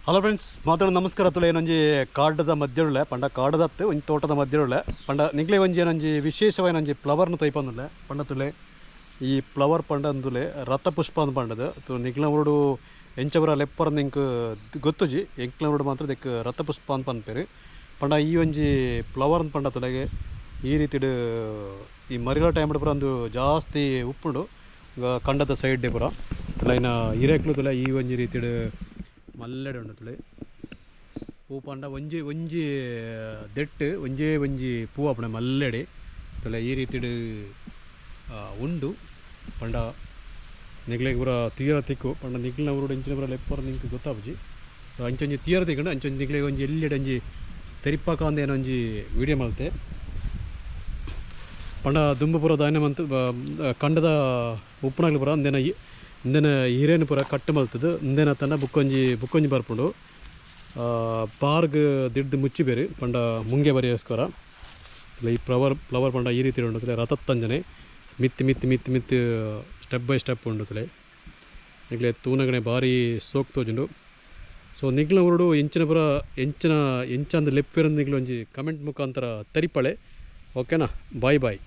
hello friends ಮಾತಾಡೋ ನಮಸ್ಕಾರ ತುಲೆ ಏನೊಂಜಿ ಕಾಡದ ಮಧ್ಯೆ ಪಂಡ ಕಾಡದತ್ತೆ ಒಂಜಿ ತೋಟದ ಮಧ್ಯೆ ಪಂಡ ನಿಗ್ಲೆ ಒಂಜಿ ಏನೊಂಜಿ ವಿಶೇಷವಾದ ಒಂಜಿ ಫ್ಲವರ್ನು ತೈಪಂದುಲ್ಲೆ ಪಂಡ ತುಲೆ ಈ ಫ್ಲವರ್ ಪಂಡ ಅಂದುಲೆ ರಥಪುಷ್ಪ ಅಂತ ಪಂಡದು ತು ನಿಗ್ಲವರುಡು ಎಂಚವರ ಲೆಪ್ಪರ ನಿಂಕ್ ಗೊತ್ತುಜಿ ಎಂಕ್ಲವರುಡು ಮಾತ್ರ ದಿಕ್ ರಥಪುಷ್ಪ ಅಂತ ಪನ್ಪೇರು ಪಂಡ ಈ ಒಂಜಿ ಫ್ಲವರ್ ಅಂತ ಪಂಡ ತುಲೆಗೆ ಈ ರೀತಿಡು ಈ ಮರಿಗಳ ಟೈಮ್ ಪುರ ಒಂದು ಜಾಸ್ತಿ ಉಪ್ಪುಂಡು ಕಂಡದ ಸೈಡ್ ಪುರ ತುಲೈನ ಹಿರೇಕ್ಲು ತುಲೆ ಈ ಒಂಜಿ ರೀತಿಡು ಮಲ್ಲೆಡೆ ಉಂಡು ತುಳಿ ಪೂ ಪಂಡ ಒಂಜಿ ಒಂಜಿ ದೆಟ್ಟು ಒಂಜೇ ಒಂಜಿ ಪೂ ಅಪ್ಪಣೆ ಮಲ್ಲೆಡೆ ತುಲೆ ಈ ರೀತಿಡು ಉಂಡು ಪಂಡ ನಿಗ್ಲೆಗೆ ಪೂರ ತೀರ ತಿಕ್ಕು ಪಂಡ ನಿಗ್ಲಿನ ಊರು ಎಂಚಿನ ಪೂರ ಲೆಪ್ಪರ ನಿಂಗೆ ಗೊತ್ತಾಪುಜಿ ಸೊ ಅಂಚೊಂಜಿ ತೀರ ತಿಕ್ಕೊಂಡು ಅಂಚೊಂಜಿ ನಿಗ್ಲೆಗೆ ಒಂಜಿ ಎಲ್ಲೆಡೆ ಒಂಜಿ ತೆರಿಪಾಕ ಅಂದ ಏನೊಂಜಿ ವೀಡಿಯೋ ಮಲ್ತೆ ಪಂಡ ದುಂಬು ಪೂರ ಧಾನ್ಯ ಮಂತು ಕಂಡದ ಉಪ್ಪುನಾಗ್ಲಿ ಪೂರ ಅಂದೇನ ಇಂದೆನ ಹಿರೇನು ಪೂರ ಕಟ್ಟು ಮಲ್ತದು ಇಂದೆನ ತನ್ನ ಬುಕ್ಕೊಂಜಿ ಬರ್ಪುಂಡು ಪಾರ್ಗ್ ದಿಡ್ದು ಮುಚ್ಚಿ ಬೇರೆ ಪಂಡ ಮುಂಗೆ ಬರೆಯೋಸ್ಕರ ಈ ಫ್ಲವರ್ ಪಂಡ ಈ ರೀತಿ ಉಂಡು ರಥತ್ತಂಜನೆ ಮಿತ್ತಿ ಸ್ಟೆಪ್ ಬೈ ಸ್ಟೆಪ್ ಉಂಡು ತಲೆ ನಿಗ್ಲೆ ತೂನಗಣೆ ಭಾರಿ ಸೋಕ್ ತೋಜುಂಡು ಸೊ ನಿಗ್ಲ ಉರುಡು ಎಂಚಿನ ಪುರ ಎಂಚಂದು ಲೆಪ್ಪಿರಂದು ನಿಗ್ಲು ಒಂಜಿ ಕಮೆಂಟ್ ಮುಖಾಂತರ ತರಿಪಳೆ ಓಕೆನಾ ಬಾಯ್